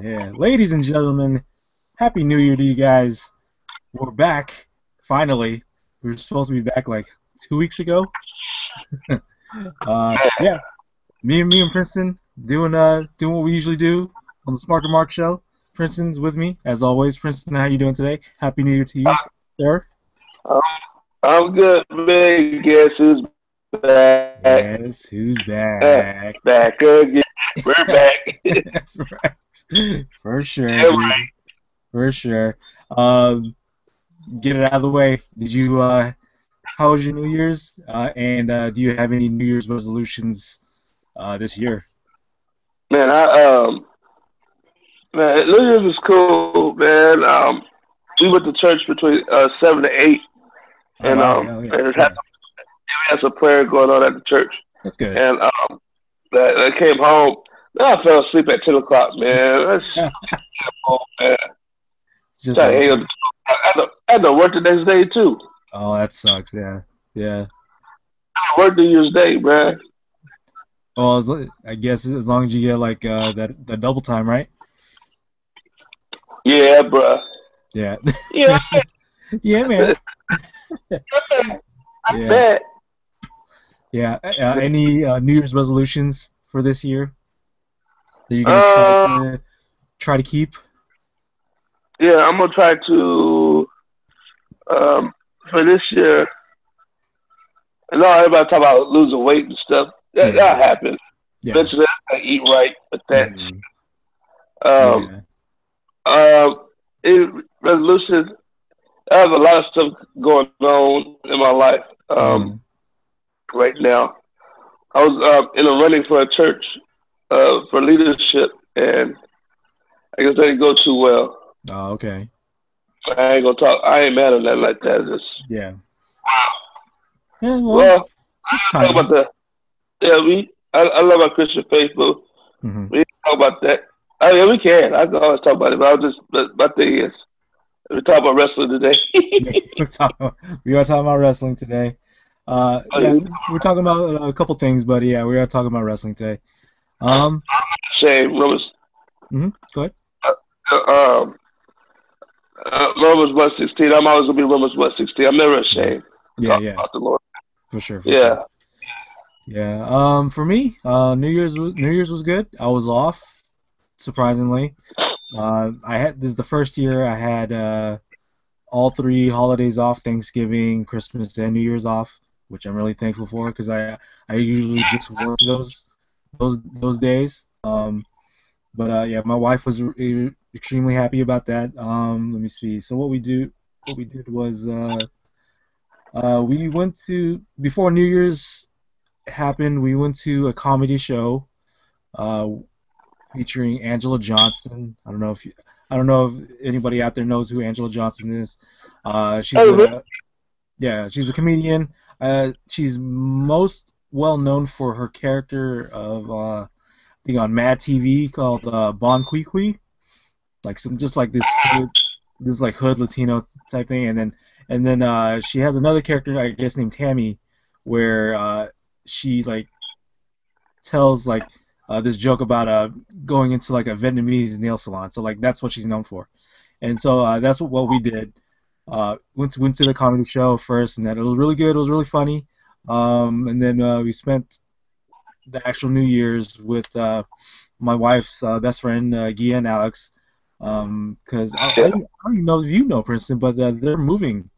Yeah. Ladies and gentlemen, Happy New Year to you guys. We're back, finally. We were supposed to be back like 2 weeks ago. Yeah, me and Princeton doing what we usually do on the Smark Mark Show. Princeton's with me, as always. Princeton, how you doing today? Happy New Year to you, sir. Um, I'm good, man. Guess who's back? Yes, who's back? Back again. We're back. Right. For sure, Yeah, dude. For sure. Um, get it out of the way. How was your New Year's? And do you have any New Year's resolutions this year? man. Man, New Year's was cool, man. We went to church between 7 to 8, Oh and wow, yeah, oh, yeah, and it yeah. had some prayer going on at the church. That's good. And I came home. Then I fell asleep at 10 o'clock, man. That's home, man. It's just I had to work the next day too. oh, that sucks. Yeah, yeah. I worked New Year's Day, man. Well, I guess as long as you get like that double time, right? Yeah, bruh. Yeah. Yeah, Yeah, man. I Yeah, bet. yeah. Any New Year's resolutions for this year that you're gonna Uh, try to keep? yeah, I'm gonna try to for this year. I know everybody talk about losing weight and stuff. Yeah, That happens. yeah. Eventually, I eat right, but that's Hmm. um Yeah. um resolution. I have a lot of stuff going on in my life Hmm. right now. I was in a running for a church for leadership, and I guess that didn't go too well. Oh, okay. I ain't gonna talk. I ain't mad at that like that. Just Yeah. Yeah. Well, well, it's talk about timing. the yeah. I love our Christian faith, but Hmm. we can talk about that. Oh yeah, we can. I can always talk about it, but but my thing is we talk about wrestling today. Yeah, we are talking about wrestling today. Yeah, we're talking about a couple things, but yeah, we are talking about wrestling today. Um, Shame, Romans. Go ahead. Um, Romans 1:16. I'm always gonna be Romans 1:16. I'm never Mhm. ashamed to Yeah, talk yeah, about the Lord. for sure, for sure. Yeah. Yeah. For me, New Year's was good. I was off, surprisingly. This is the first year I had all three holidays off: Thanksgiving, Christmas, and New Year's off, which I'm really thankful for because I usually just work those days. But yeah, my wife was extremely happy about that. Let me see. So what we did was we went to before New Year's happened. We went to a comedy show uh, featuring Angela Johnson. I don't know if anybody out there knows who Angela Johnson is. She's Hey, man. a Yeah, she's a comedian. She's most well known for her character of I think on Mad TV called Bon Qui Qui, like some just like this like hood Latino type thing, and then she has another character I guess named Tammy, where she like tells like this joke about going into like a Vietnamese nail salon. So like that's what she's known for, and so that's what we did. Went to the comedy show first, and then it was really good. It was really funny. And then we spent the actual New Year's with my wife's best friend Gia and Alex. Because Yeah. I don't even know if you know Princeton, but they're moving.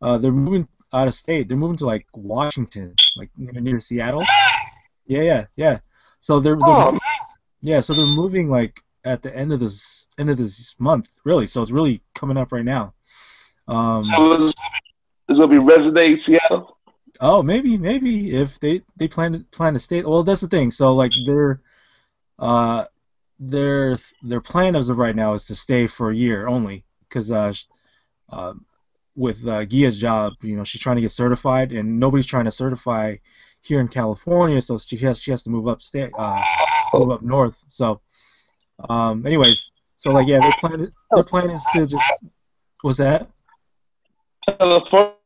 They're moving out of state. They're moving to like Washington, like near Seattle. Yeah, yeah, yeah. So Oh, man. yeah, so they're moving like at the end of this month, really. So it's really coming up right now. Um, So it's gonna be Resident Seattle. oh, maybe if they plan to stay. Well, that's the thing. So like uh their plan as of right now is to stay for a year only because uh with Gia's job, she's trying to get certified and nobody's trying to certify here in California, so she has to move up north. So anyways, so like yeah, their plan is to just what's that? California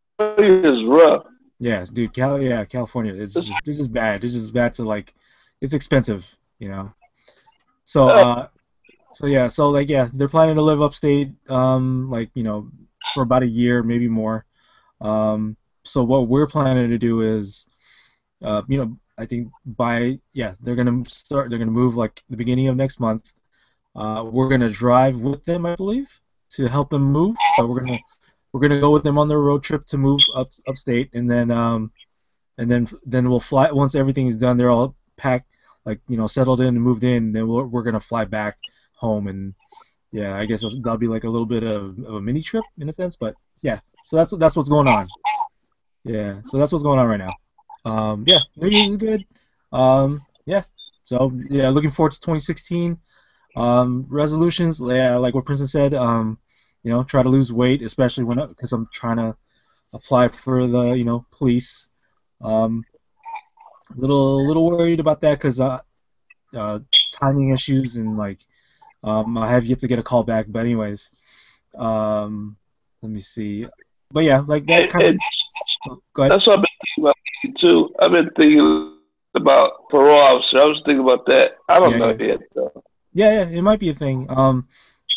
is rough. Yeah, dude, California. It's just bad. It's just bad to like, it's expensive. So Uh, So yeah, so like yeah, they're planning to live upstate, like for about a year, maybe more. So what we're planning to do is, I think they're gonna move like the beginning of next month. We're gonna drive with them, I believe, to help them move. So we're gonna go with them on their road trip to move upstate, and then we'll fly once everything is done. They're all packed, like settled in and moved in. Then we're gonna fly back home, and yeah, I guess that'll be like a little bit of a mini trip in a sense. But yeah, so that's what's going on. Yeah, so that's what's going on right now. Yeah, New Year's is good. Yeah, so yeah, looking forward to 2016. Resolutions, yeah, like what Princeton said. Try to lose weight, especially because I'm trying to apply for the police. Um, little worried about that because uh, timing issues and like I have yet to get a call back. But anyways, let me see. But yeah, like that kind of. Go ahead. That's what I've been thinking about too. I've been thinking about parole officer. I was thinking about that. I don't Yeah, know yeah, yet though. yeah, yeah. It might be a thing.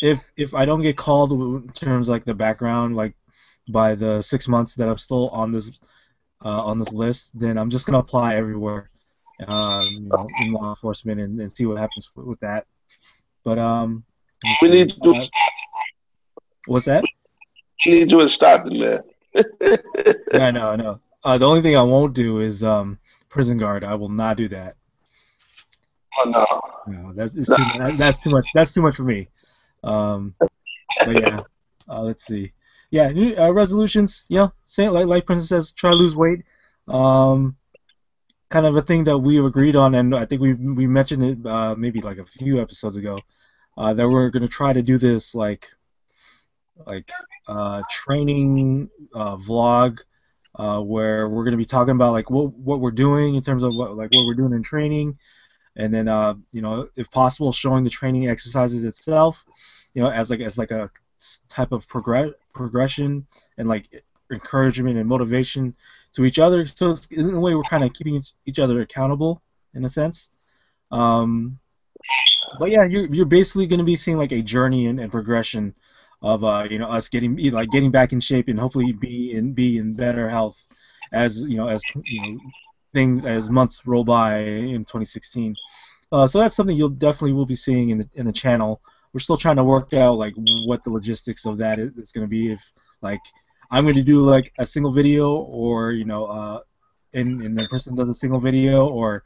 If I don't get called in terms like the background, like by the 6 months that I'm still on this list, then I'm just gonna apply everywhere, in law enforcement and see what happens with that. But let me We need see. to do What's that? we need to do is stop it, man. Yeah, I know, I know. The only thing I won't do is prison guard. I will not do that. Oh no. No, that's it's No. too that's too much. That's too much for me. Um, but yeah, let's see. Yeah, resolutions. Say like Princess says, try to lose weight. Um, Kind of a thing that we agreed on, and I think we mentioned it maybe like a few episodes ago. That we're gonna try to do this like training vlog where we're gonna be talking about like what we're doing in terms of what we're doing in training, and then if possible showing the training exercises itself, as like a type of progression and like encouragement and motivation to each other. So in a way we're kind of keeping each other accountable in a sense. Um, but yeah, you're basically going to be seeing like a journey and progression of us getting back in shape and hopefully be in better health as things as months roll by in 2016. So that's something you'll definitely will be seeing in the channel. We're still trying to work out like what the logistics of that is going to be. If like I'm going to do like a single video, or and the person does a single video, or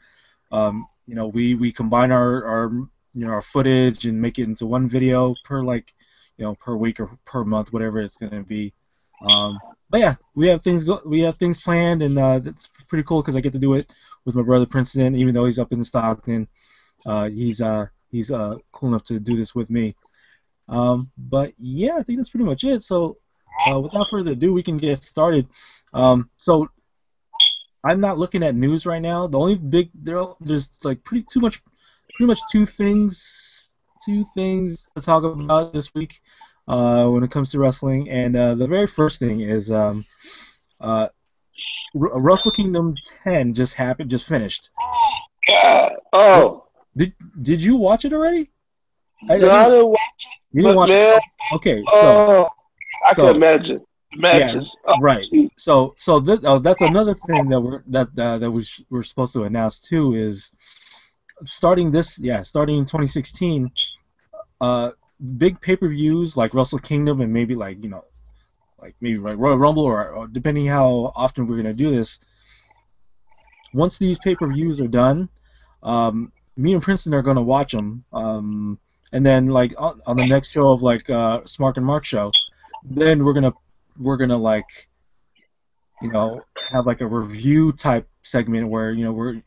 we combine our footage and make it into one video per per week or per month, whatever it's going to be. But yeah, we have things planned, and that's pretty cool because I get to do it with my brother Princeton, even though he's up in Stockton. He's cool enough to do this with me. But yeah, I think that's pretty much it. So without further ado, we can get started. So I'm not looking at news right now. The only there's like pretty much two things to talk about this week when it comes to wrestling. And the very first thing is Wrestle Kingdom 10 just finished. Oh. Did you watch it already? No, I didn't watch it. You didn't watch man, it? Okay, so I can imagine. Matches. Yeah, right. So that's another thing that we're supposed to announce too is starting in 2016. Big pay-per-views like Wrestle Kingdom and maybe like Royal Rumble or depending how often we're gonna do this. Once these pay-per-views are done, me and Princeton are gonna watch them, and then like on the next show of like Smark Mark Show, then we're gonna like have like a review type segment where we're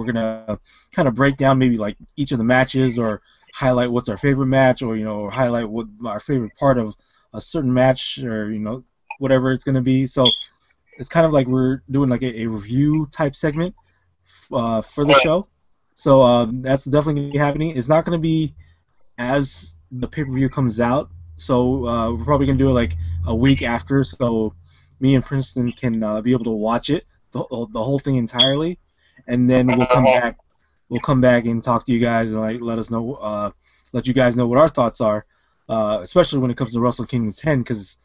gonna kind of break down maybe like each of the matches or highlight what's our favorite match or highlight what our favorite part of a certain match or whatever it's gonna be. So it's kind of like we're doing like a review type segment for the show. So that's definitely gonna be happening. It's not gonna be as the pay-per-view comes out. So we're probably gonna do it like a week after, so me and Princeton can be able to watch it, the whole thing entirely, and then we'll come back and talk to you guys and like let us know let you guys know what our thoughts are, especially when it comes to Wrestle Kingdom 10, because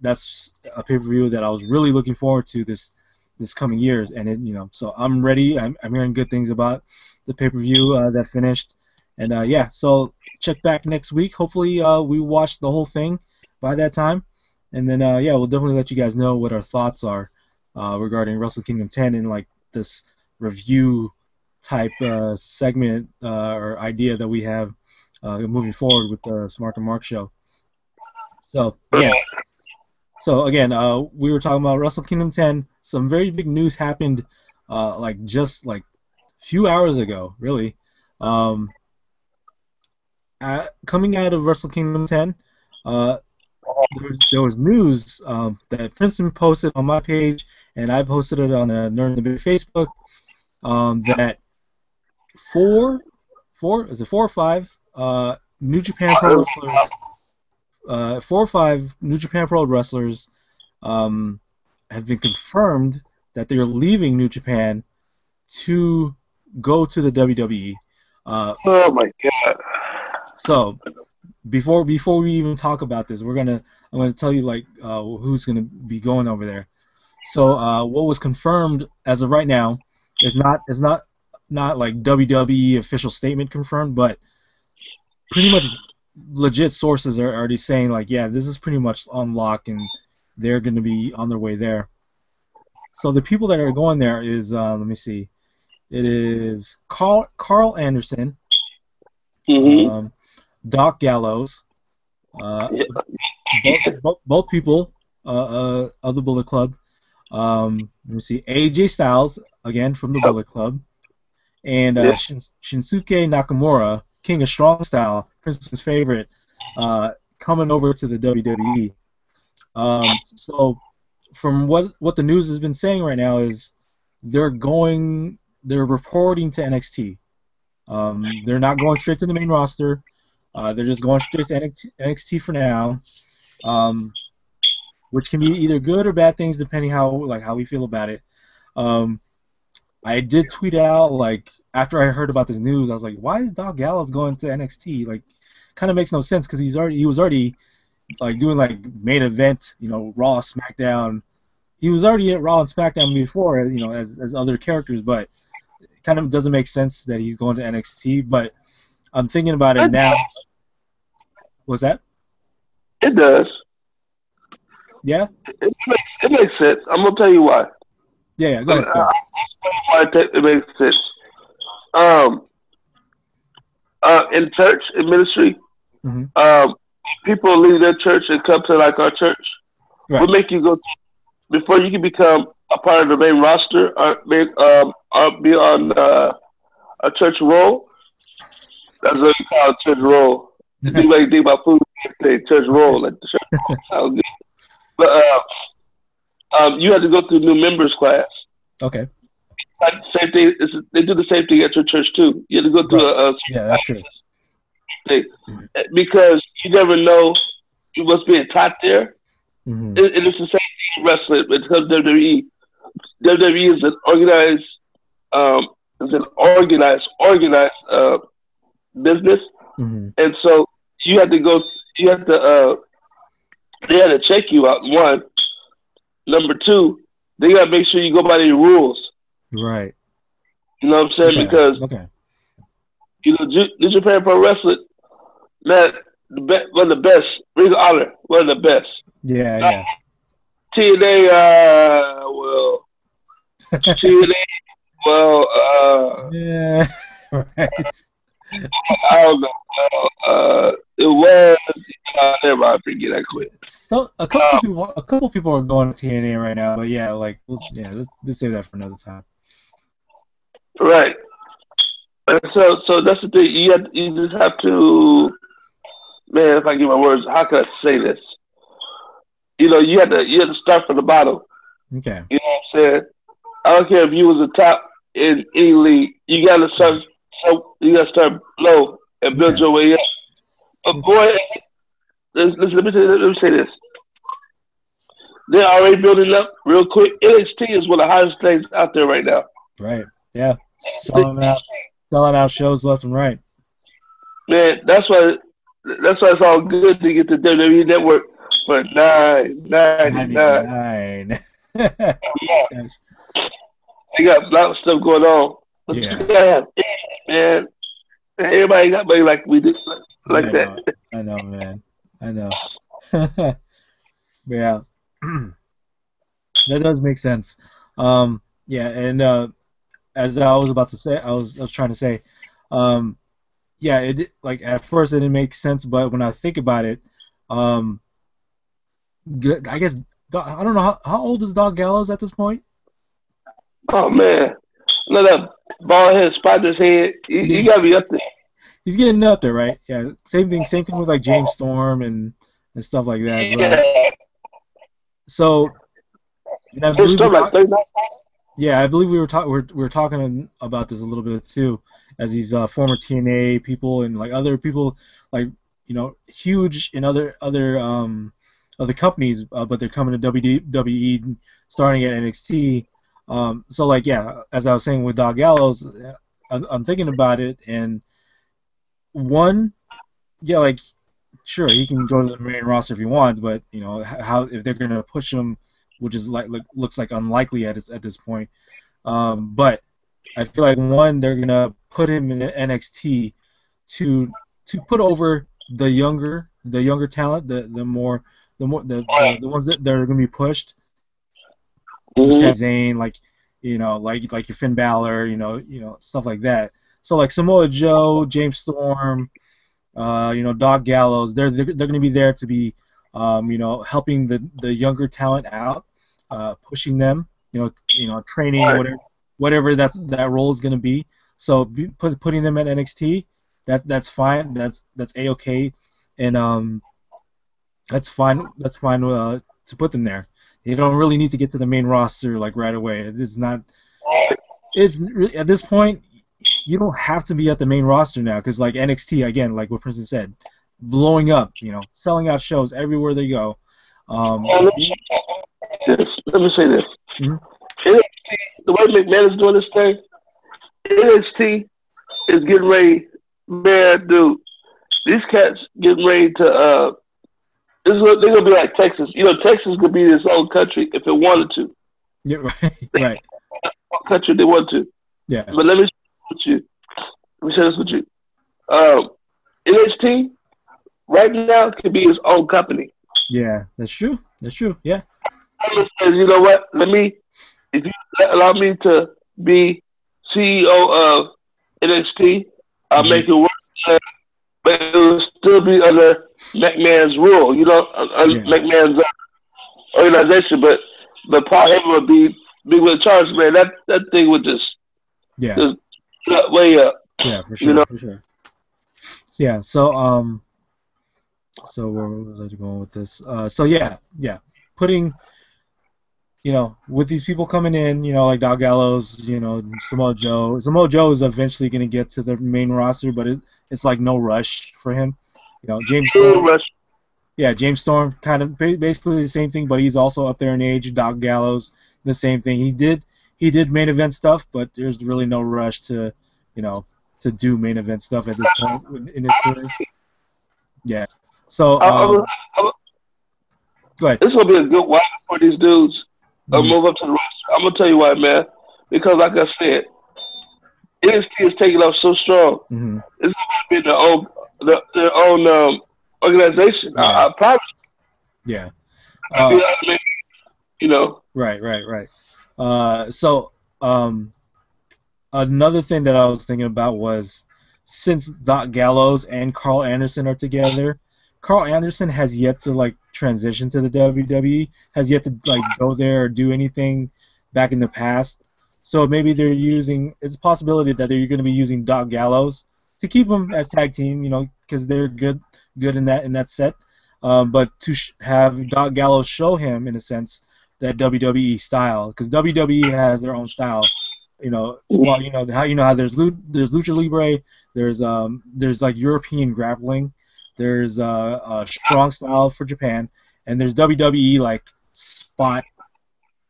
that's a pay-per-view that I was really looking forward to this coming years, and so I'm ready. I'm hearing good things about the pay-per-view that finished, and so check back next week. Hopefully, we watch the whole thing by that time, and then we'll definitely let you guys know what our thoughts are regarding Wrestle Kingdom 10 and like this review type segment or idea that we have moving forward with the Smark Mark Show. So again, we were talking about Wrestle Kingdom 10. Some very big news happened, just a few hours ago, really. Coming out of Wrestle Kingdom 10, there was news that Princeton posted on my page, and I posted it on the Nerd in the Big Facebook. That four or five New Japan Pro wrestlers. 4 or 5 New Japan Pro wrestlers have been confirmed that they are leaving New Japan to go to the WWE. Oh my God! So before we even talk about this, I'm gonna tell you who's gonna be going over there. So what was confirmed as of right now is not like WWE official statement confirmed, but pretty much legit sources are already saying this is pretty much on lock and they're going to be on their way there. So the people that are going there is let me see, it is Karl Anderson, Doc Gallows, both people of the Bullet Club. Let me see, AJ Styles again from the Bullet Club, and Shinsuke Nakamura, King of Strong Style, Princeton's favorite, coming over to the WWE. So from what the news has been saying right now is they're reporting to NXT. They're not going straight to the main roster. They're just going straight to NXT for now, which can be either good or bad things depending how we feel about it. I did tweet out after I heard about this news, I was like, why is Doc Gallows going to NXT? Kind of makes no sense because he was already doing main event, Raw, SmackDown. He was already at Raw and SmackDown before, as other characters, but it kind of doesn't make sense that he's going to NXT. But I'm thinking about it now. What's that? It does. Yeah. It makes sense. I'm gonna tell you why. Yeah. Go ahead. It makes sense. In church, in ministry, people leave their church and come to our church. Right. What make you go before you can become a part of the main roster or be on a church roll? That's what you call a church roll. People think about food, they church roll, the church roll sounds good. But you have to go through new members class. Okay. Same thing. They do the same thing at your church too. You have to go through a that's true. Thing. Because you never know what's being taught there. And it's the same thing in wrestling. When it comes to WWE, WWE is an organized business, and so you have to go. You have to. They had to check you out. One, number two, they gotta make sure you go by their rules. Right. You know what I'm saying? Because New Japan Pro Wrestling, man, one of the best. Ring of Honor, one of the best. Yeah. TNA, yeah, right. I don't know. It was. Never mind. Forget. I quit. So a couple people are going to TNA right now, but let's save that for another time. Right. So that's the thing. You just have to. Man, if I get my words, how can I say this? You had to start from the bottom. Okay. You know what I'm saying? I don't care if you was a top in any league. You gotta start. So you gotta start low and build your way up. But boy, let me say this. They're already building up real quick. NXT is one of the hottest things out there right now. Right. Yeah. Selling out shows left and right. Man, that's why it's all good to get the WWE Network for $9.99. 99. Gosh. They got a lot of stuff going on, but you Yeah. gotta have man. Everybody got money like we do, like I that. know. I know, man. I know. Yeah. That does make sense. Yeah, and as I was about to say, I was trying to say, um, yeah, like at first it didn't make sense, but when I think about it, um, good. I guess I don't know how old is Doc Gallows at this point. Oh man, look at that bald head spot in his head. You Yeah, gotta be up there. he's getting up there, right? Yeah, same thing. Same thing with like James Storm and stuff like that. But Yeah, so, and I his believe we stuff like talked. 39. Yeah, I believe we were talking about this a little bit too, as these former TNA people and like other people, like huge in other companies, but they're coming to WWE, starting at NXT. So like yeah, as I was saying with Doc Gallows, I'm thinking about it, and one, yeah, like sure he can go to the main roster if he wants, but how if they're gonna push him, which is like looks like unlikely at this point. But I feel like one, they're gonna put him in NXT to put over the younger talent, the ones that are gonna be pushed. Your Mm-hmm. Sami Zayn, like like your Finn Balor, stuff like that. So like Samoa Joe, James Storm, Doc Gallows, they're gonna be there to be helping the younger talent out, pushing them, training whatever that role is gonna be. So putting them at NXT, that's fine. That's a-okay, and that's fine. That's fine to put them there. They don't really need to get to the main roster like right away. It's not. It's at this point you don't have to be at the main roster now because like NXT again, like what Princeton said, blowing up. Selling out shows everywhere they go. Let me say this. Mhm. NXT, the way McMahon is doing this thing, NXT is getting ready. Man, dude, these cats getting ready to. They're gonna be like Texas. Texas could be its own country if it wanted to. Yeah, right, right. What country they want to. Yeah, But let me share this with you. Um, NXT right now could be its own company. yeah. That's true. That's true. Yeah. Says, you know what? If you allow me to be CEO of NXT, I'll Hmm. make it work. But it will still be under McMahon's rule. Yeah. McMahon's organization. But Paul Heyman would be with charge, man. That thing would Yeah. just way up. Yeah. For You sure. know. For sure. Yeah. So where was I going with this? So yeah, yeah. Putting with these people coming in, like Doc Gallows, Samoa Joe. Samoa Joe is eventually going to get to the main roster, but it's like no rush for him. James Storm. Yeah, James Storm, kind of basically the same thing, but he's also up there in age. Doc Gallows, the same thing. He did main event stuff, but there's really no rush you know, to do main event stuff at this point in his career. Yeah. So I, I, I, go ahead. This is gonna be a good while for these dudes to Mhm. move up to the roster. I'm gonna tell you why, man. Because like I said, NXT is taking off so strong. Mhm. It's gonna be their own organization. Yeah. I promise. Yeah. You. Uh, You know. right. Right. Right. So another thing that I was thinking about was since Doc Gallows and Karl Anderson are together, Karl Anderson has yet to like transition to the WWE, has yet to like go there or do anything back in the past. So maybe they're using it's a possibility that they're going to be using Doc Gallows to keep them as tag team, because they're good in that set. But to have Doc Gallows show him in a sense that WWE style, because WWE has their own style. Well, how there's lucha libre, there's like European grappling, there's a strong style for Japan, and there's WWE like spot.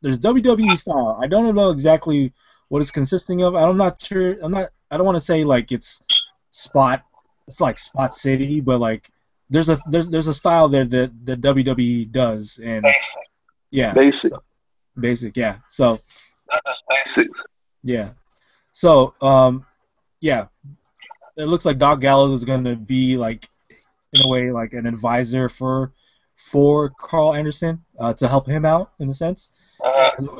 There's WWE style. I don't know exactly what it's consisting of. I'm not sure. I don't want to say like it's spot it's like Spot City, but like there's a style there that the WWE does, and yeah, basic, basic, yeah. So that's basics. yeah, so yeah, it looks like Doc Gallows is going to be like in a way like an advisor for Karl Anderson to help him out in a sense,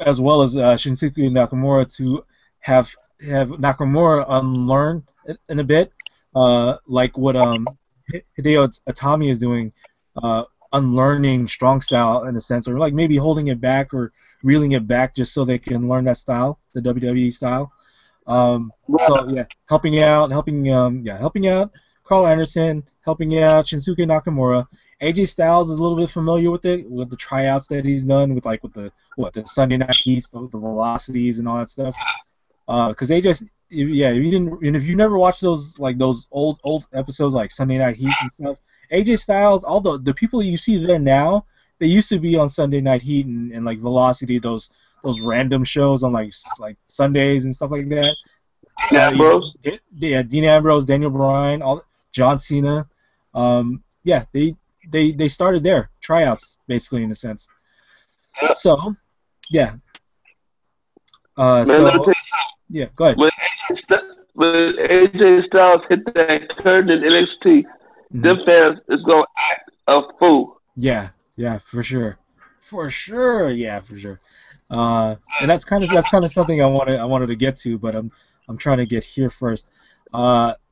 as well as Shinsuke Nakamura to have Nakamura unlearn in a bit, like what Hideo Itami is doing, unlearning strong style in a sense, or like maybe holding it back or reeling it back just so they can learn that style, the WWE style. So yeah, helping out Karl Anderson, helping out Shinsuke Nakamura. AJ Styles is a little bit familiar with the tryouts that he's done with the Sunday Night Heats, the velocities and all that stuff. Because AJ, if you never watched those old episodes like Sunday Night Heat and stuff, AJ Styles, all the people you see there now, they used to be on Sunday Night Heat and like Velocity, those random shows on like Sundays and stuff like that. Ambrose. Dean Ambrose, Daniel Bryan, John Cena. Yeah, they started there, tryouts basically in a sense. So, yeah. Yeah, go ahead. When AJ Styles hit that curtain in NXT, them fans is gonna act a fool. Yeah, for sure, yeah, for sure. And that's kind of something I wanted to get to, but I'm trying to get here first.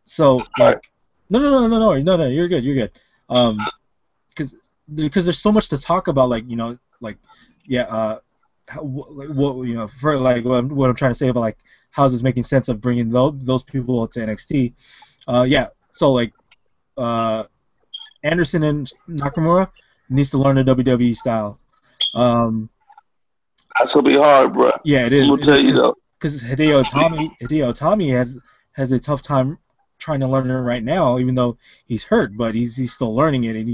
So like, no, you're good. Because there's so much to talk about, like for like what I'm trying to say about like how is this making sense of bringing those people to NXT. So like Anderson and Nakamura needs to learn the WWE style. That's gonna be hard, bro. Yeah, it is. I'll tell you though, because Hideo Itami has a tough time trying to learn it right now, even though he's hurt, but he's still learning it, and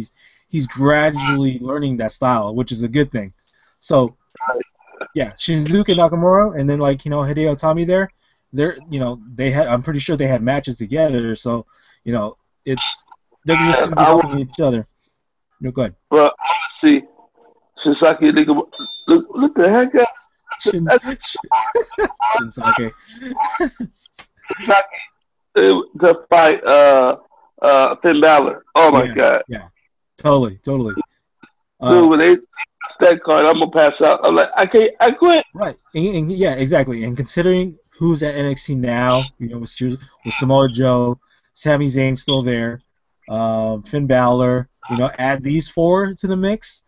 he's gradually learning that style, which is a good thing. So yeah, Shinsuke Nakamura and then Hideo Itami I'm pretty sure they had matches together, so they're just gonna be helping each other. No, go ahead. Bro, see, Shinsuke Nakamura, look the heck up. Shinsuke. To fight Finn Balor. Oh my god. Yeah. Totally. Dude, when they that card, I'm gonna pass out. I'm like, I quit. Right. And yeah, exactly. And considering who's at NXT now, with Samoa Joe, Sami Zayn still there, Finn Balor, add these four to the mix,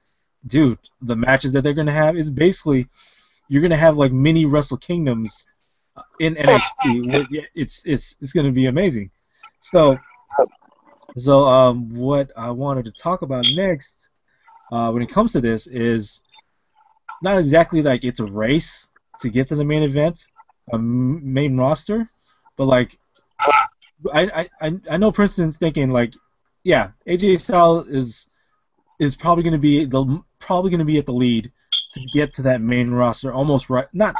dude. The matches that they're gonna have is basically you're gonna have like mini Wrestle Kingdoms in NXT. It's gonna be amazing. So what I wanted to talk about next, when it comes to this, is not exactly like it's a race to get to the main event, main roster, but like I know Princeton's thinking like, yeah, AJ Styles is probably going to be at the lead to get to that main roster almost right, not,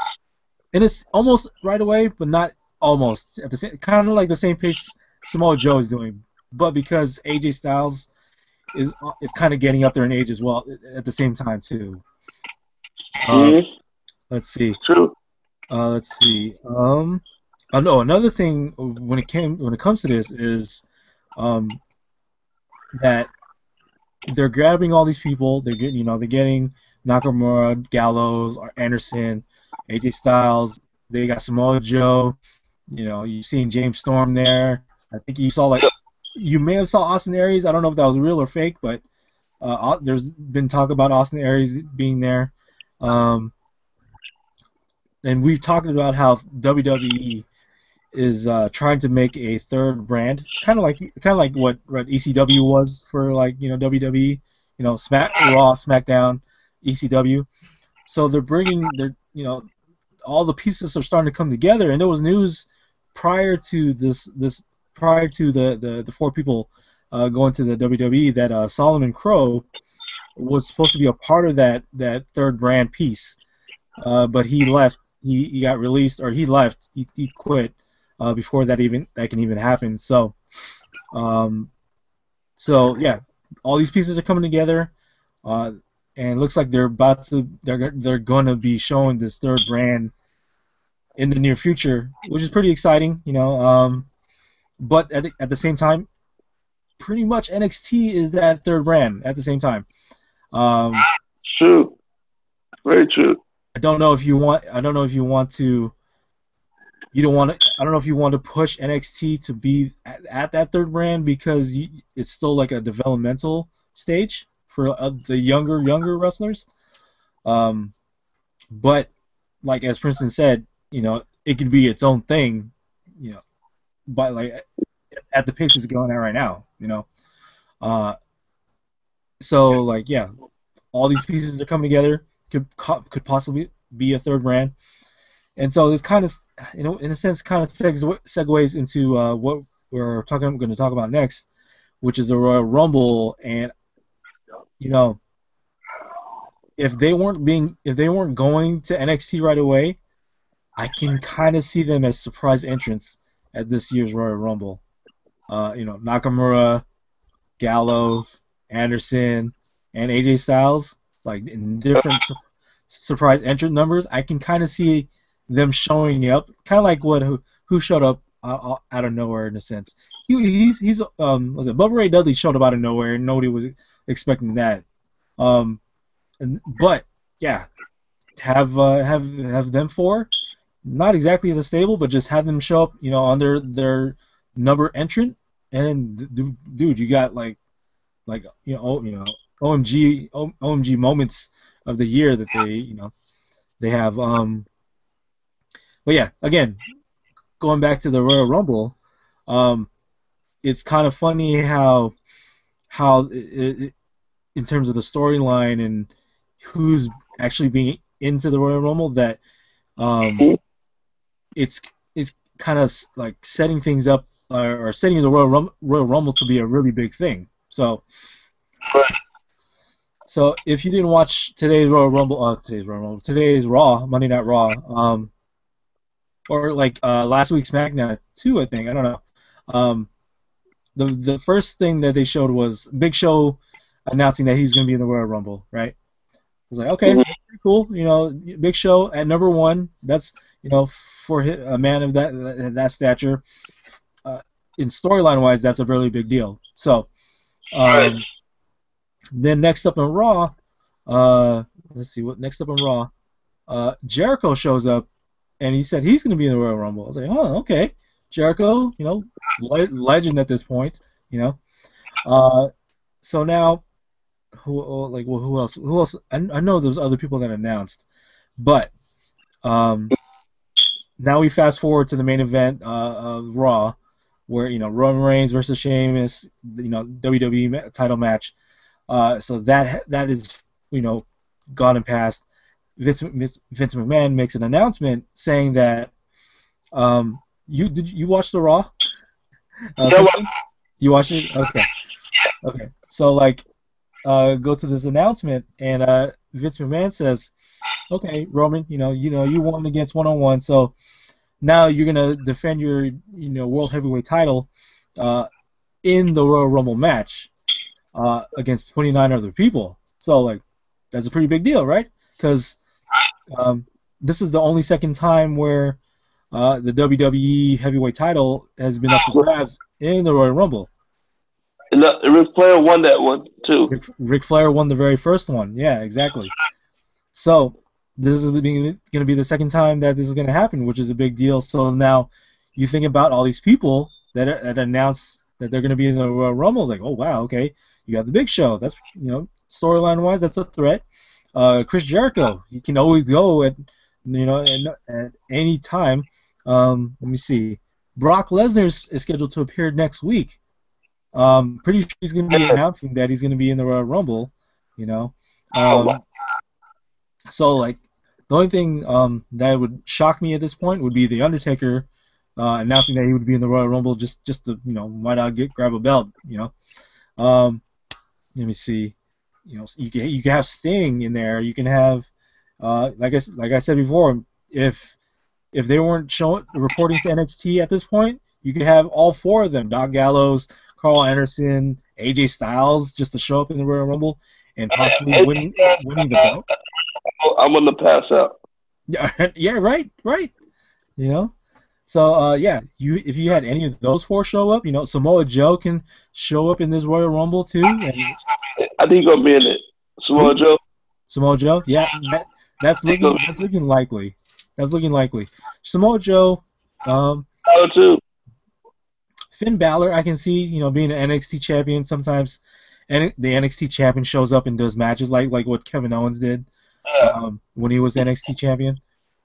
and it's almost right away, but not almost at the same, kind of like the same pace Samoa Joe is doing, but because AJ Styles is kind of getting up there in age as well at the same time too. Let's see. True. Let's see. Another thing when it comes to this is that they're grabbing all these people. They're getting Nakamura, Gallows, Anderson, AJ Styles. They got Samoa Joe. You've seen James Storm there. I think you may have saw Austin Aries. I don't know if that was real or fake, but there's been talk about Austin Aries being there. And we've talked about how WWE is trying to make a third brand, kind of like what ECW was for WWE, Raw, SmackDown, ECW. So they're bringing all the pieces are starting to come together, and there was news prior to the four people going to the WWE that Solomon Crowe was supposed to be a part of that third brand piece, but he left. He got released, or he left. He quit before that can even happen. So So yeah, all these pieces are coming together, and it looks like they're going to be showing this third brand in the near future, which is pretty exciting, but at the same time, pretty much NXT is that third brand at the same time. True, very true. I don't know if you want. I don't know if you want to. You don't want to. I don't know if you want to push NXT to be at that third brand because it's still like a developmental stage for the younger wrestlers. But like as Princeton said, it could be its own thing, but like at the pace it's going at right now, So like yeah, all these pieces are coming together. Could possibly be a third brand, and so this kind of, in a sense, kind of segues into what we're going to talk about next, which is the Royal Rumble. And if they weren't going to NXT right away, I can kind of see them as surprise entrants at this year's Royal Rumble. Nakamura, Gallows, Anderson, and AJ Styles, like in different surprise entrant numbers. I can kind of see them showing up, kind of like who showed up out of nowhere in a sense. Was it Bubba Ray Dudley showed up out of nowhere and nobody was expecting that. But yeah, have them four, not exactly as a stable, but just have them show up, on their number entrant, and dude, you got like OMG moments of the year that they have. But yeah, again, going back to the Royal Rumble, it's kind of funny how in terms of the storyline and who's actually being into the Royal Rumble, that it's kind of like setting things up or setting the Royal Rumble to be a really big thing. So if you didn't watch today's Royal Rumble, today's Raw, Monday Night Raw, or like last week's SmackDown too, I think, I don't know. The first thing that they showed was Big Show announcing that he's going to be in the Royal Rumble, right? I was like, okay, that's pretty cool. Big Show at number one. That's for a man of that stature. In storyline wise, that's a really big deal. So, then next up on Raw, let's see what next up on Raw. Jericho shows up, and he said he's going to be in the Royal Rumble. I was like, oh, okay, Jericho, legend at this point, So now, who else? Who else? I know there's other people that announced, but now we fast forward to the main event of Raw, where Roman Reigns versus Sheamus, WWE title match. So that is gone and passed. Vince McMahon makes an announcement saying that you watch the Raw? You watched it? Okay. So go to this announcement, and Vince McMahon says, okay, Roman, you won against one-on-one, so now you're gonna defend your world heavyweight title in the Royal Rumble match against 29 other people. So that's a pretty big deal, right? Because this is the only second time where the WWE heavyweight title has been up for grabs in the Royal Rumble. And Ric Flair won that one too. Ric Flair won the very first one. Yeah, exactly. So this is going to be the second time that this is going to happen, which is a big deal. So now you think about all these people that announce that they're going to be in the Royal Rumble. Like, oh wow, okay, you got the Big Show. That's storyline wise, that's a threat. Chris Jericho, you can always go at any time. Let me see. Brock Lesnar is scheduled to appear next week. Pretty sure he's going to be announcing that he's going to be in the Royal Rumble. So the only thing that would shock me at this point would be the Undertaker announcing that he would be in the Royal Rumble just to why not grab a belt. Let me see. You can have Sting in there. You can have like I said before, if they weren't reporting to NXT at this point, you could have all four of them: Doc Gallows, Karl Anderson, AJ Styles just to show up in the Royal Rumble and possibly winning the belt. I'm gonna pass out. Yeah, right. You know, so yeah, if you had any of those four show up, you know, Samoa Joe can show up in this Royal Rumble too. And I think he's gonna be in it. Samoa Joe. Samoa Joe, yeah, that's looking likely. That's looking likely. Samoa Joe. Too. Finn Balor, I can see, you know, being an NXT champion sometimes, and the NXT champion shows up and does matches like what Kevin Owens did when he was NXT champion.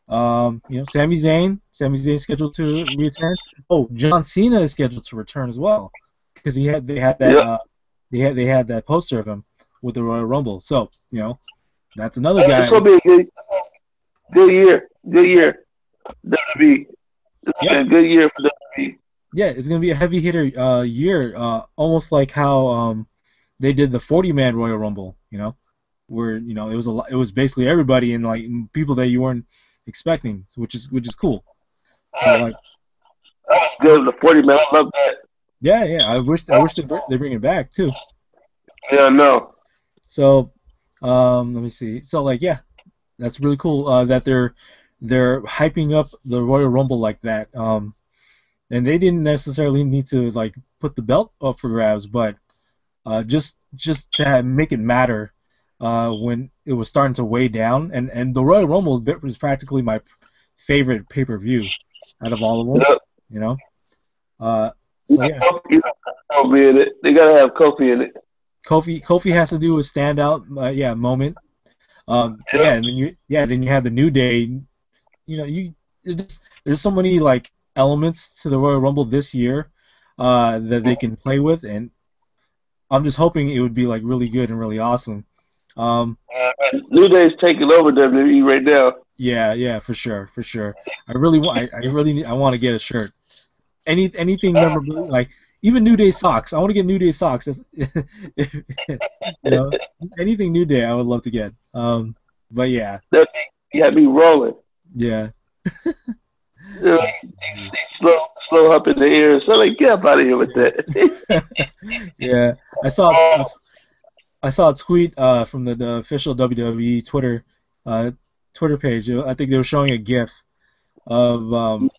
You know, Sami Zayn is scheduled to return. Oh, John Cena is scheduled to return as well because they had that they had that poster of him with the Royal Rumble. So you know, that's another guy. It's gonna be a good year. WWE. Yeah, a good year for WWE. Yeah, it's gonna be a heavy hitter year, almost like how they did the 40-man Royal Rumble. You know, where you know it was basically everybody and like people that you weren't expecting, which is cool. So, like, that was good. The 40-man, I love that. Yeah. I wish they bring it back too. Yeah, no. So, let me see. So, like, yeah, that's really cool that they're hyping up the Royal Rumble like that. And they didn't necessarily need to like put the belt up for grabs, but just to make it matter when it was starting to weigh down. And the Royal Rumble was practically my favorite pay-per-view out of all of them. Yep. You know. So yeah. Kofi in it. They gotta have Kofi in it. Kofi has to do a standout moment. Yeah, and then you have the New Day. You know, there's so many like elements to the Royal Rumble this year that they can play with, and I'm just hoping it would be like really good and really awesome. New Day's taking over WWE right now. Yeah, for sure. I want to get a shirt. Anything memorable, like even New Day socks. I want to get New Day socks. You know, anything New Day, I would love to get. But yeah. You had me rolling. Yeah. slow up in the air. So like, get up out of here with that. Yeah, I saw a tweet from the official WWE Twitter page. I think they were showing a GIF of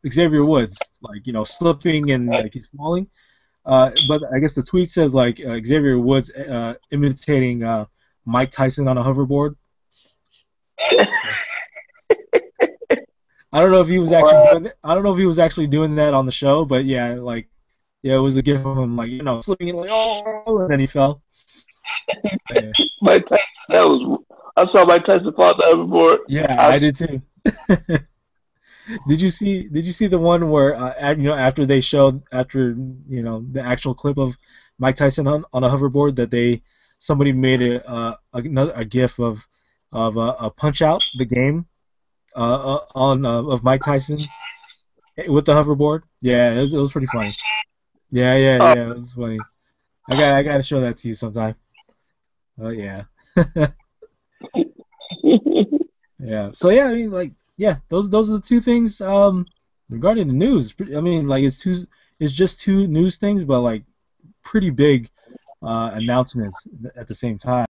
Xavier Woods, like, you know, slipping and like he's falling. But I guess the tweet says like Xavier Woods imitating Mike Tyson on a hoverboard. I don't know if he was actually doing that on the show, but yeah, like, yeah, it was a gif of him, like, you know, slipping in, like, oh, and then he fell. Yeah. Mike Tyson, I saw Mike Tyson fall off the hoverboard. Yeah, I did too. Did you see the one where you know, after you know, the actual clip of Mike Tyson on a hoverboard, that somebody made a gif of a Punch Out the game of Mike Tyson with the hoverboard. Yeah, it was pretty funny. Yeah, it was funny. I gotta show that to you sometime. Yeah. Yeah. So yeah, I mean, like, yeah, those are the two things regarding the news. I mean, like, it's just two news things, but like pretty big announcements at the same time.